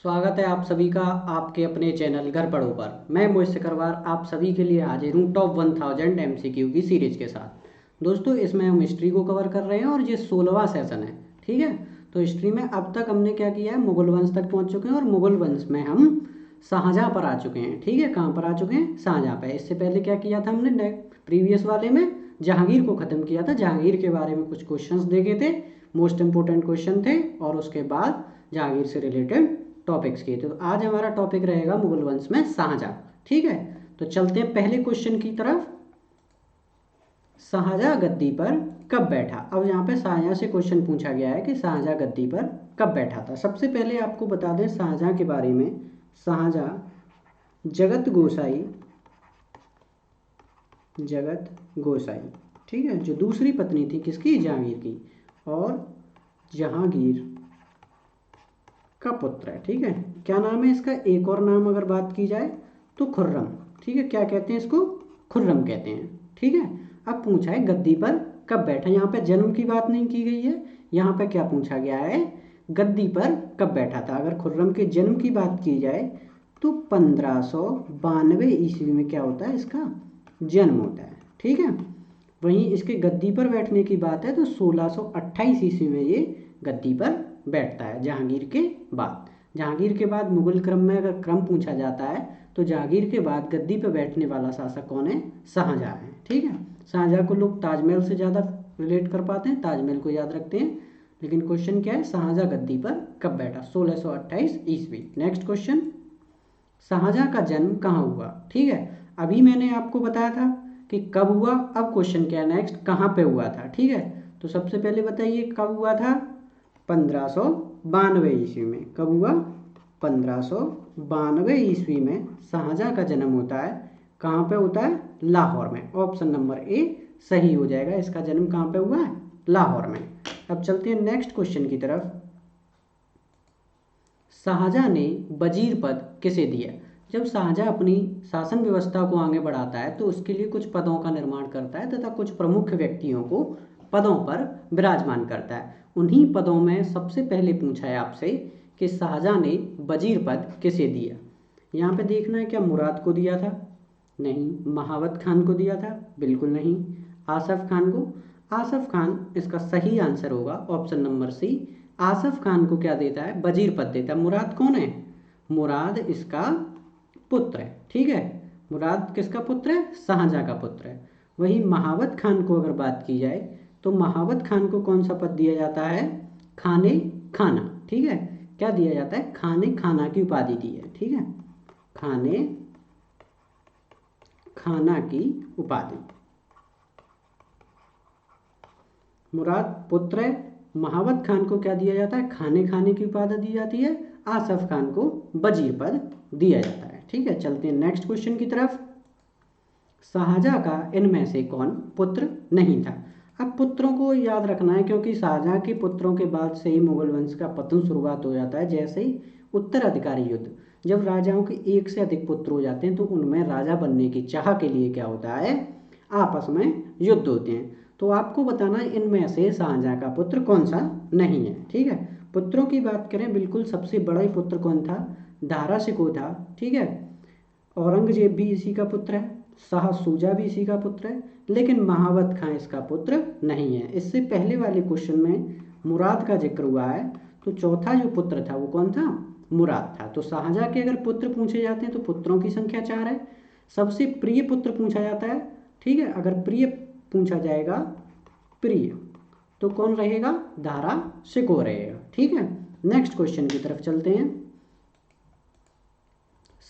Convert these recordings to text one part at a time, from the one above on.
स्वागत है आप सभी का आपके अपने चैनल घर पढ़ो पर। मैं मोहित सिकरवार आप सभी के लिए हाजिर हूँ टॉप 1000 MCQ की सीरीज के साथ। दोस्तों, इसमें हम हिस्ट्री को कवर कर रहे हैं और ये 16वां सेशन है। ठीक है, तो हिस्ट्री में अब तक हमने क्या किया है, मुगल वंश तक पहुँच चुके हैं और मुगल वंश में हम शाहजहाँ पर आ चुके हैं। ठीक है, कहाँ पर आ चुके हैं? शाहजहाँ पर। इससे पहले क्या किया था हमने प्रीवियस वाले में? जहांगीर को ख़त्म किया था। जहांगीर के बारे में कुछ क्वेश्चंस देखे थे, मोस्ट इंपोर्टेंट क्वेश्चन थे, और उसके बाद जहांगीर से रिलेटेड टॉपिक्स किए थे। तो आज हमारा टॉपिक रहेगा मुगल वंश में शाहजहाँ। ठीक है, तो चलते हैं पहले क्वेश्चन की तरफ। शाहजहाँ गद्दी पर कब बैठा? अब यहाँ पे शाहजहाँ से क्वेश्चन पूछा गया है कि शाहजहाँ गद्दी पर कब बैठा था। सबसे पहले आपको बता दें शाहजहाँ के बारे में। शाहजहाँ जगत गोसाई, ठीक है, जो दूसरी पत्नी थी किसकी? जहांगीर की, और जहांगीर का पुत्र है। ठीक है, क्या नाम है इसका? एक और नाम अगर बात की जाए तो खुर्रम। ठीक है, क्या कहते हैं इसको? खुर्रम कहते हैं। ठीक है, अब पूछा है गद्दी पर कब बैठा। यहाँ पे जन्म की बात नहीं की गई है, यहाँ पे क्या पूछा गया है? गद्दी पर कब बैठा था। अगर खुर्रम के जन्म की बात की जाए तो 1592 ईस्वी में क्या होता है? इसका जन्म होता है। ठीक है, वहीं इसके गद्दी पर बैठने की बात है तो 1628 ईस्वी में ये गद्दी पर बैठता है जहांगीर के बाद। जहांगीर के बाद मुगल क्रम में अगर क्रम पूछा जाता है तो जहांगीर के बाद गद्दी पर बैठने वाला शासक कौन है? शाहजहाँ है। ठीक है, शाहजहाँ को लोग ताजमहल से ज़्यादा रिलेट कर पाते हैं, ताजमहल को याद रखते हैं, लेकिन क्वेश्चन क्या है? शाहजहाँ गद्दी पर कब बैठा? 1628 ईस्वी। नेक्स्ट क्वेश्चन, शाहजहाँ का जन्म कहाँ हुआ? ठीक है, अभी मैंने आपको बताया था कि कब हुआ। अब क्वेश्चन क्या है नेक्स्ट? कहाँ पे हुआ था? ठीक है, तो सबसे पहले बताइए कब हुआ था? 1592 ईस्वी में। कब हुआ? 1592 ईस्वी में शाहजहाँ का जन्म होता है। कहाँ पे होता है? लाहौर में। ऑप्शन नंबर ए सही हो जाएगा। इसका जन्म कहाँ पे हुआ है? लाहौर में। अब चलते हैं नेक्स्ट क्वेश्चन की तरफ। शाहजहाँ ने वजीर पद किसे दिया? जब शाहजहाँ अपनी शासन व्यवस्था को आगे बढ़ाता है तो उसके लिए कुछ पदों का निर्माण करता है तथा कुछ प्रमुख व्यक्तियों को पदों पर विराजमान करता है। उन्हीं पदों में सबसे पहले पूछा है आपसे कि शाहजहाँ ने वजीर पद किसे दिया। यहाँ पे देखना है, क्या मुराद को दिया था? नहीं। महावत खान को दिया था? बिल्कुल नहीं। आसफ खान को? आसफ खान इसका सही आंसर होगा option number C. Asaf Khan को क्या देता है? वजीर पद देता है। मुराद कौन है? मुराद इसका पुत्र है। ठीक है, मुराद किसका पुत्र है? शाहजहाँ का पुत्र है। वहीं महावत खान को अगर बात की जाए तो महावत खान को कौन सा पद दिया जाता है? खाने खाना। ठीक है, क्या दिया जाता है? खाने खाना की उपाधि दी है। ठीक है, खाने खाना की उपाधि। मुराद पुत्र है, महावत खान को क्या दिया जाता है? खाने खाने की उपाधि दी जाती है। आसफ खान को वजीर पद दिया जाता है। ठीक है, चलते हैं नेक्स्ट क्वेश्चन की तरफ। शाहजहाँ का इनमें से कौन पुत्र नहीं था? अब पुत्रों को याद रखना है क्योंकि शाहजहाँ के पुत्रों के बाद से ही मुगल वंश का पतन शुरुआत हो जाता है। जैसे ही उत्तराधिकारी युद्ध, जब राजाओं के एक से अधिक पुत्र हो जाते हैं तो उनमें राजा बनने की चाह के लिए क्या होता है? आपस में युद्ध होते हैं। तो आपको बताना है इनमें से शाहजहाँ का पुत्र कौन सा नहीं है। ठीक है, पुत्रों की बात करें, बिल्कुल सबसे बड़ा ही पुत्र कौन था? दारा शिकोह था। ठीक है, औरंगजेब भी इसी का पुत्र है, शाह सूजा भी इसी का पुत्र है, लेकिन महावत खां इसका पुत्र नहीं है। इससे पहले वाले क्वेश्चन में मुराद का जिक्र हुआ है, तो चौथा जो पुत्र था वो कौन था? मुराद था। तो शाहजहाँ के अगर पुत्र पूछे जाते हैं तो पुत्रों की संख्या 4 है। सबसे प्रिय पुत्र पूछा जाता है। ठीक है, अगर प्रिय पूछा जाएगा, प्रिय, तो कौन रहेगा? दारा शिकोह रहेगा। ठीक है, नेक्स्ट क्वेश्चन की तरफ चलते हैं।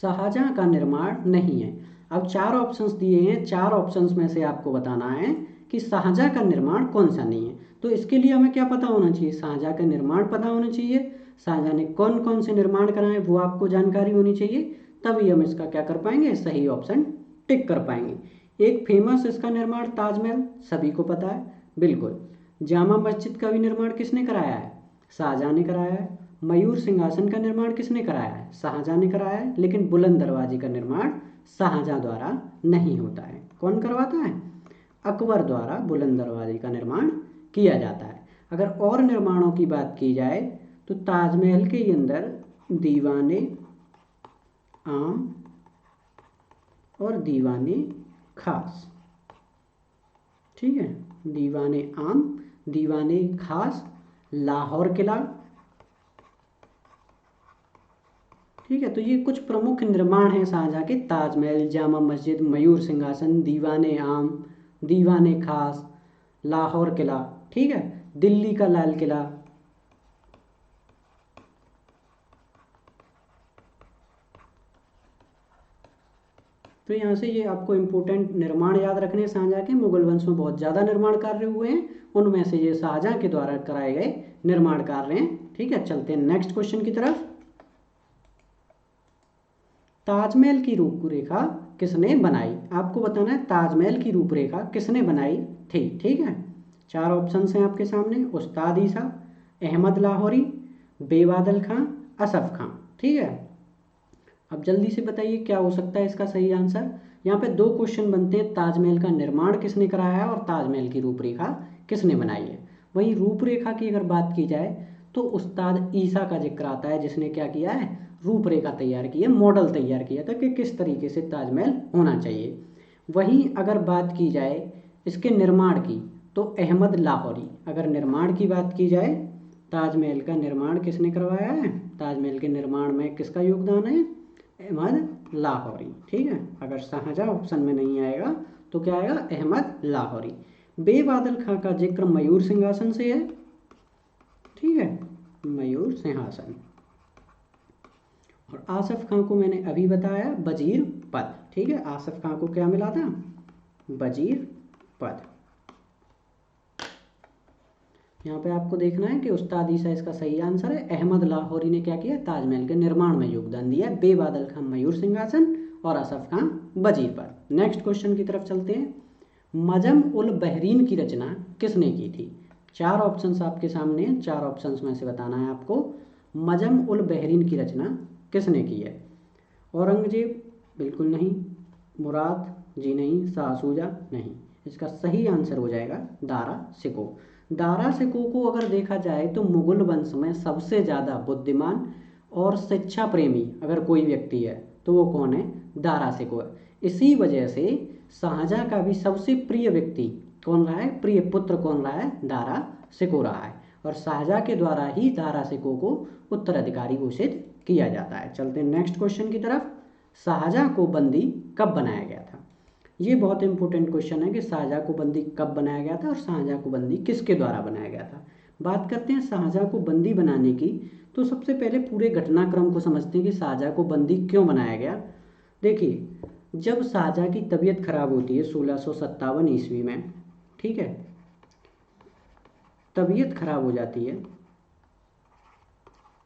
शाहजहाँ का निर्माण नहीं है। अब 4 ऑप्शंस दिए हैं, 4 ऑप्शंस में से आपको बताना है कि शाहजहाँ का निर्माण कौन सा नहीं है। तो इसके लिए हमें क्या पता होना चाहिए? शाहजहाँ का निर्माण पता होना चाहिए, शाहजहाँ ने कौन कौन से निर्माण कराए वो आपको जानकारी होनी चाहिए, तभी हम इसका क्या कर पाएंगे? सही ऑप्शन टिक कर पाएंगे। एक फेमस इसका निर्माण ताजमहल, सभी को पता है, बिल्कुल। जामा मस्जिद का भी निर्माण किसने कराया है? शाहजहाँ ने कराया है। मयूर सिंहासन का निर्माण किसने कराया है? शाहजहाँ ने कराया है। लेकिन बुलंद दरवाजे का निर्माण शाहजहाँ द्वारा नहीं होता है। कौन करवाता है? अकबर द्वारा बुलंद दरवाजे का निर्माण किया जाता है। अगर और निर्माणों की बात की जाए तो ताजमहल के अंदर दीवाने आम और दीवाने खास। ठीक है, दीवाने आम, दीवाने खास, लाहौर किला। ठीक है, तो ये कुछ प्रमुख निर्माण हैं शाहजहाँ के। ताजमहल, जामा मस्जिद, मयूर सिंहासन, दीवाने आम, दीवाने खास, लाहौर किला। ठीक है, दिल्ली का लाल किला। तो यहाँ से ये आपको इम्पोर्टेंट निर्माण याद रखने हैं शाहजहाँ के। मुगल वंश में बहुत ज़्यादा निर्माण कार्य हुए हैं, उनमें से ये शाहजहाँ के द्वारा कराए गए निर्माण कार्य हैं। ठीक है, चलते हैं नेक्स्ट क्वेश्चन की तरफ। ताजमहल की रूपरेखा किसने बनाई? आपको बताना है ताजमहल की रूपरेखा किसने बनाई थी। ठीक है, 4 ऑप्शंस हैं आपके सामने। उस्ताद ईसा, अहमद लाहौरी, बेबादल खां, असफ खां। ठीक है, अब जल्दी से बताइए क्या हो सकता है इसका सही आंसर। यहाँ पे 2 क्वेश्चन बनते हैं, ताजमहल का निर्माण किसने कराया है और ताजमहल की रूपरेखा किसने बनाई है। वहीं रूपरेखा की अगर बात की जाए तो उस्ताद ईसा का जिक्र आता है, जिसने क्या किया है, रूपरेखा तैयार की है, मॉडल तैयार किया था कि किस तरीके से ताजमहल होना चाहिए। वहीं अगर बात की जाए इसके निर्माण की तो अहमद लाहौरी। अगर निर्माण की बात की जाए, ताजमहल का निर्माण किसने करवाया है, ताजमहल के निर्माण में किसका योगदान है, अहमद लाहौरी। ठीक है, अगर शाहजहाँ ऑप्शन में नहीं आएगा तो क्या आएगा, अहमद लाहौरी। बेबादल खां का जिक्र मयूर सिंहासन से है। ठीक है, मयूर सिंहासन। और आसफ खां को मैंने अभी बताया वजीर पद। ठीक है, आसफ खां को क्या मिला था, वजीर पद। यहाँ पे आपको देखना है कि उस्ताद ईसा इसका सही आंसर है। अहमद लाहौरी ने क्या किया, ताजमहल के निर्माण में योगदान दिया। बेबादल खां मयूर सिंहासन और असफ खां वजीर पद। नेक्स्ट क्वेश्चन की तरफ चलते हैं। मजम उल बहरीन की रचना किसने की थी? 4 ऑप्शंस आपके सामने हैं, 4 ऑप्शंस में से बताना है आपको। मजम उल बहरीन की रचना किसने की है? औरंगजेब? बिल्कुल नहीं। मुराद जी नहीं। शाह सूजा? नहीं। इसका सही आंसर हो जाएगा दारा सिको। दारा सिको को अगर देखा जाए तो मुगल वंश में सबसे ज़्यादा बुद्धिमान और शिक्षा प्रेमी अगर कोई व्यक्ति है तो वो कौन है, दारा सिको है। इसी वजह से शाहजहाँ का भी सबसे प्रिय व्यक्ति कौन रहा है, प्रिय पुत्र कौन रहा है, दारा सिको रहा है। और शाहजहाँ के द्वारा ही दारा सिको को उत्तराधिकारी घोषित किया जाता है। चलते हैं नेक्स्ट क्वेश्चन की तरफ। शाहजहाँ को बंदी कब बनाया गया था? ये बहुत इंपॉर्टेंट क्वेश्चन है कि शाहजहाँ को बंदी कब बनाया गया था और शाहजहाँ को बंदी किसके द्वारा बनाया गया था। बात करते हैं शाहजहाँ को बंदी बनाने की, तो सबसे पहले पूरे घटनाक्रम को समझते हैं कि शाहजहाँ को बंदी क्यों बनाया गया। देखिए, जब शाहजहाँ की तबीयत खराब होती है 1657 ईस्वी में, ठीक है, तबीयत खराब हो जाती है,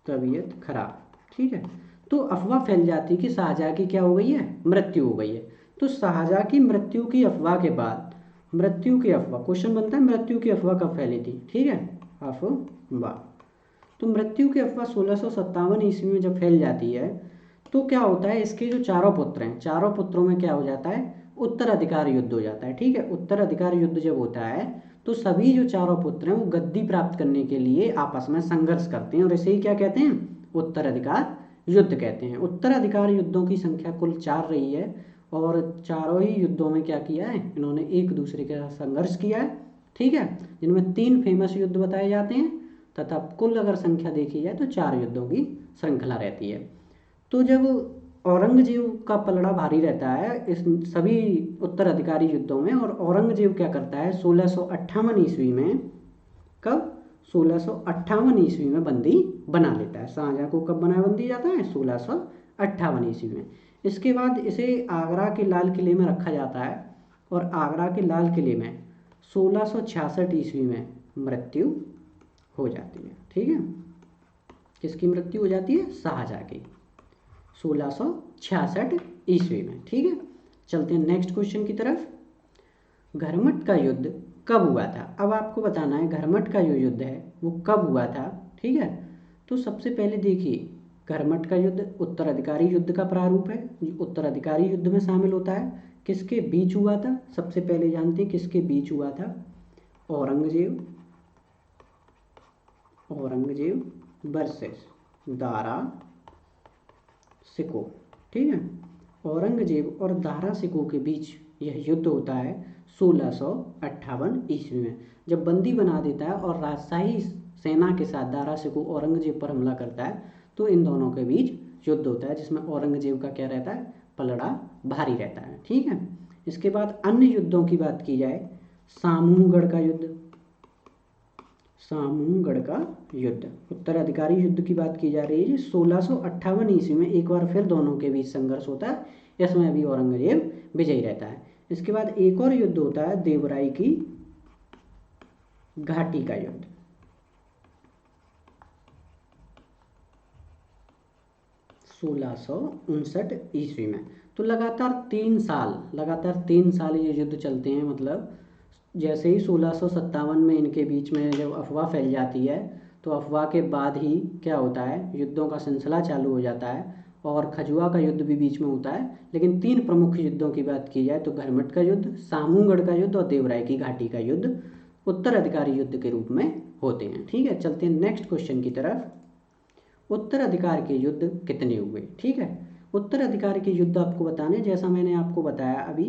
तबीयत खराब, ठीक है, तो अफवाह फैल जाती है कि शाहजहाँ की क्या हो गई है, मृत्यु हो गई है। तो शाहजहाँ की मृत्यु की अफवाह के बाद, मृत्यु की अफवाह, क्वेश्चन बनता है मृत्यु की अफवाह कब फैली थी, ठीक है, अफवाह। तो मृत्यु की अफवाह 1657 ईस्वी में जब फैल जाती है तो क्या होता है, इसके जो चारों पुत्र हैं, चारों पुत्रों में क्या हो जाता है, उत्तराधिकार युद्ध हो जाता है। ठीक है, उत्तराधिकार युद्ध जब होता है तो सभी जो चारों पुत्र हैं वो गद्दी प्राप्त करने के लिए आपस में संघर्ष करते हैं और इसे ही क्या कहते हैं, उत्तराधिकार युद्ध कहते हैं। उत्तराधिकार युद्धों की संख्या कुल 4 रही है और चारों ही युद्धों में क्या किया है, इन्होंने एक दूसरे के साथ संघर्ष किया है। ठीक है, जिनमें 3 फेमस युद्ध बताए जाते हैं तथा कुल अगर संख्या देखी जाए तो 4 युद्धों की श्रृंखला रहती है। तो जब औरंगजेब का पलड़ा भारी रहता है इस सभी उत्तराधिकारी युद्धों में, और औरंगजेब क्या करता है 1658 ईस्वी में, कब, 1658 ईस्वी में बंदी बना लेता है। शाहजहाँ को कब बनाया बंदी जाता है, 1658 ईस्वी में। इसके बाद इसे आगरा के लाल किले में रखा जाता है और आगरा के लाल किले में 1666 ईस्वी में मृत्यु हो जाती है। ठीक है, किसकी मृत्यु हो जाती है, शाहजहाँ की, 1666 ईस्वी में। ठीक है, चलते हैं नेक्स्ट क्वेश्चन की तरफ। घरमट का युद्ध कब हुआ था? अब आपको बताना है घरमट का जो युद्ध है वो कब हुआ था। ठीक है, तो सबसे पहले देखिए, घरमट का युद्ध उत्तराधिकारी युद्ध का प्रारूप है, उत्तराधिकारी युद्ध में शामिल होता है। किसके बीच हुआ था, सबसे पहले जानते हैं किसके बीच हुआ था, औरंगजेब, औरंगजेब वर्सेस दारा शिकोह, ठीक है। औरंगजेब और दारा शिकोह के बीच यह युद्ध होता है 1658 ईस्वी में, जब बंदी बना देता है और राजशाही सेना के साथ दारा शिकोह औरंगजेब पर हमला करता है, तो इन दोनों के बीच युद्ध होता है जिसमें औरंगजेब का क्या रहता है, पलड़ा भारी रहता है, ठीक है। इसके बाद अन्य युद्धों की बात की जाए, सामूहगढ़ का युद्ध, सामूहगढ़ का युद्ध, उत्तराधिकारी युद्ध की बात की जा रही है। 1658 ईस्वी में एक बार फिर दोनों के बीच संघर्ष होता है, इसमें भी औरंगजेब विजयी रहता है। इसके बाद एक और युद्ध होता है देवराई की घाटी का युद्ध, 1659 ईस्वी में। तो लगातार 3 साल ये युद्ध चलते हैं, मतलब जैसे ही 1657 में इनके बीच में जब अफवाह फैल जाती है, तो अफवाह के बाद ही क्या होता है, युद्धों का सिलसिला चालू हो जाता है, और खजुआ का युद्ध भी बीच में होता है। लेकिन 3 प्रमुख युद्धों की बात की जाए तो घरमट का युद्ध, सामूहगढ़ का युद्ध और देवराई की घाटी का युद्ध उत्तराधिकारी युद्ध के रूप में होते हैं, ठीक है। चलते हैं नेक्स्ट क्वेश्चन की तरफ। उत्तराधिकार के युद्ध कितने हुए, ठीक है। उत्तराधिकार के युद्ध आपको बताने, जैसा मैंने आपको बताया अभी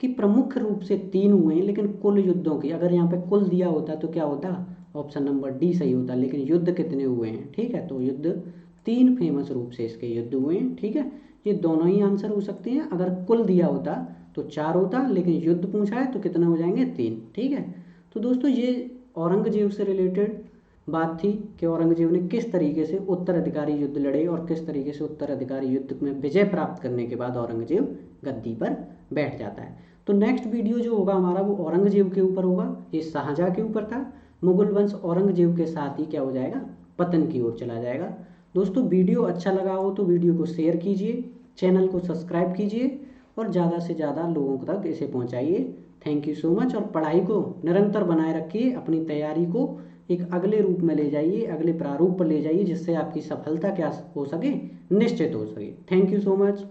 कि प्रमुख रूप से 3 हुए हैं, लेकिन कुल युद्धों की अगर यहाँ पे कुल दिया होता तो क्या होता, ऑप्शन नंबर डी सही होता। लेकिन युद्ध कितने हुए हैं, ठीक है, तो युद्ध 3 फेमस रूप से इसके युद्ध हुए हैं, ठीक है। ये दोनों ही आंसर हो सकते हैं। अगर कुल दिया होता तो 4 होता, लेकिन युद्ध पूछा है तो कितने हो जाएंगे, 3, ठीक है। तो दोस्तों ये औरंगजेब से रिलेटेड बात थी कि औरंगजेब ने किस तरीके से उत्तराधिकारी युद्ध लड़े और किस तरीके से उत्तराधिकारी युद्ध में विजय प्राप्त करने के बाद औरंगजेब गद्दी पर बैठ जाता है। तो नेक्स्ट वीडियो जो होगा हमारा वो औरंगजेब के ऊपर होगा, ये शाहजहाँ के ऊपर था। मुगल वंश औरंगजेब के साथ ही क्या हो जाएगा, पतन की ओर चला जाएगा। दोस्तों वीडियो अच्छा लगा हो तो वीडियो को शेयर कीजिए, चैनल को सब्सक्राइब कीजिए और ज़्यादा से ज़्यादा लोगों तक इसे पहुँचाइए। Thank you so much. और पढ़ाई को निरंतर बनाए रखिए, अपनी तैयारी को एक अगले रूप में ले जाइए, अगले प्रारूप पर ले जाइए, जिससे आपकी सफलता क्या हो सके, निश्चित हो सके। Thank you so much.